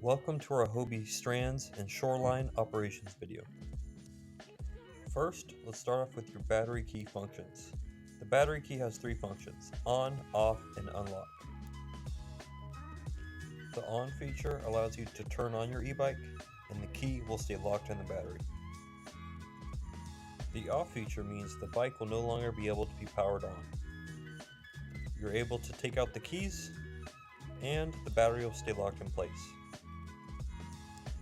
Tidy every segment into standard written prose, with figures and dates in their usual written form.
Welcome to our Hobie Strands and Shoreline operations video. First, let's start off with your battery key functions. The battery key has three functions: on, off, and unlock. The on feature allows you to turn on your e-bike, and the key will stay locked in the battery. The off feature means the bike will no longer be able to be powered on. You're able to take out the keys, and the battery will stay locked in place.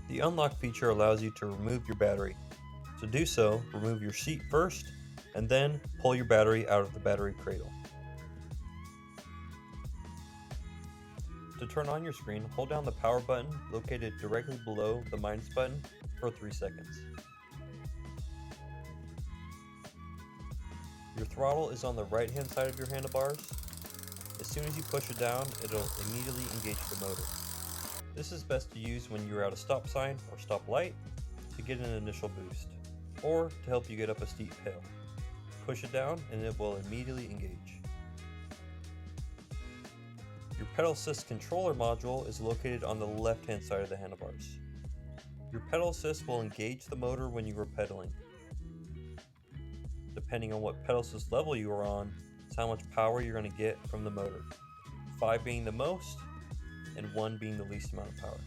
The unlock feature allows you to remove your battery. To do so, remove your seat first, and then pull your battery out of the battery cradle. To turn on your screen, hold down the power button located directly below the minus button for 3 seconds. Your throttle is on the right hand side of your handlebars. As soon as you push it down, it'll immediately engage the motor. This is best to use when you're at a stop sign or stop light to get an initial boost, or to help you get up a steep hill. Push it down and it will immediately engage. Your pedal assist controller module is located on the left hand side of the handlebars. Your pedal assist will engage the motor when you are pedaling. Depending on what pedal assist level you are on, is how much power you're going to get from the motor. 5 being the most, and 1 being the least amount of power.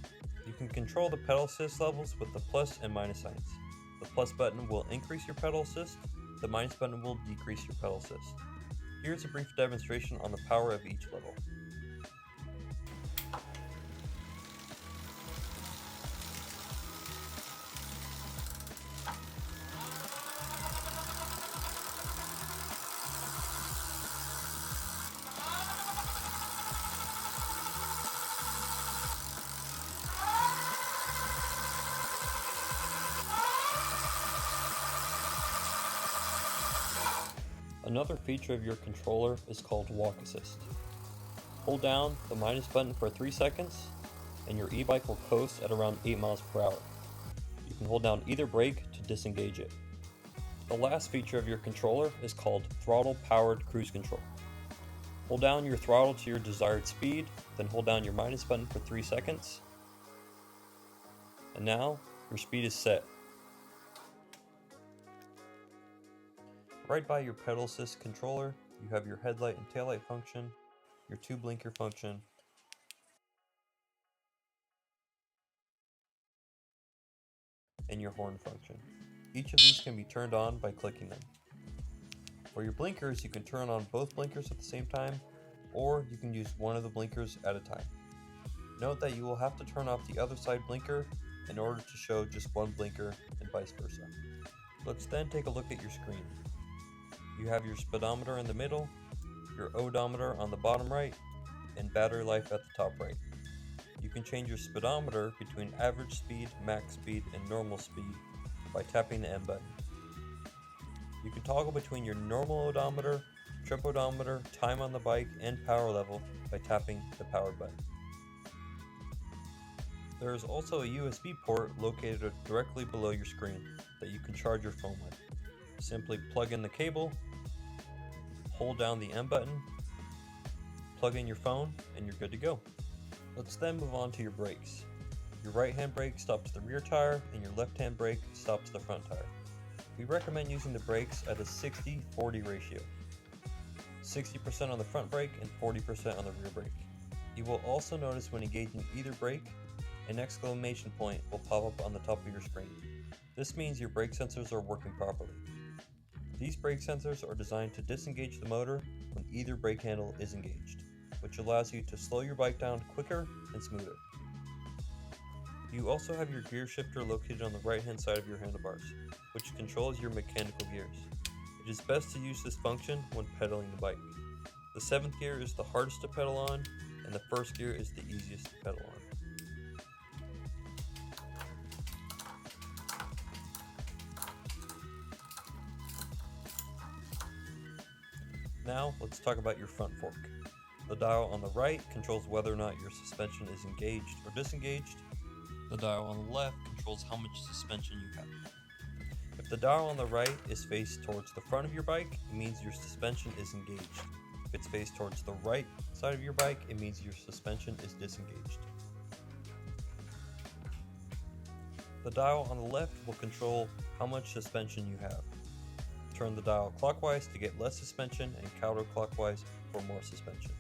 You can control the pedal assist levels with the plus and minus signs. The plus button will increase your pedal assist, the minus button will decrease your pedal assist. Here's a brief demonstration on the power of each level. Another feature of your controller is called walk assist. Hold down the minus button for 3 seconds and your e-bike will coast at around 8 miles per hour. You can hold down either brake to disengage it. The last feature of your controller is called throttle powered cruise control. Hold down your throttle to your desired speed, then hold down your minus button for 3 seconds. And now your speed is set. Right by your pedal assist controller, you have your headlight and taillight function, your 2 blinker function, and your horn function. Each of these can be turned on by clicking them. For your blinkers, you can turn on both blinkers at the same time, or you can use one of the blinkers at a time. Note that you will have to turn off the other side blinker in order to show just one blinker and vice versa. Let's then take a look at your screen. You have your speedometer in the middle, your odometer on the bottom right, and battery life at the top right. You can change your speedometer between average speed, max speed, and normal speed by tapping the M button. You can toggle between your normal odometer, trip odometer, time on the bike, and power level by tapping the power button. There is also a USB port located directly below your screen that you can charge your phone with. Simply plug in the cable, hold down the M button, plug in your phone, and you're good to go. Let's then move on to your brakes. Your right hand brake stops the rear tire and your left hand brake stops the front tire. We recommend using the brakes at a 60-40 ratio. 60% on the front brake and 40% on the rear brake. You will also notice when engaging either brake, an exclamation point will pop up on the top of your screen. This means your brake sensors are working properly. These brake sensors are designed to disengage the motor when either brake handle is engaged, which allows you to slow your bike down quicker and smoother. You also have your gear shifter located on the right hand side of your handlebars, which controls your mechanical gears. It is best to use this function when pedaling the bike. The 7th gear is the hardest to pedal on, and the 1st gear is the easiest to pedal on. Now, let's talk about your front fork. The dial on the right controls whether or not your suspension is engaged or disengaged. The dial on the left controls how much suspension you have. If the dial on the right is faced towards the front of your bike, it means your suspension is engaged. If it's faced towards the right side of your bike, it means your suspension is disengaged. The dial on the left will control how much suspension you have. Turn the dial clockwise to get less suspension and counterclockwise for more suspension.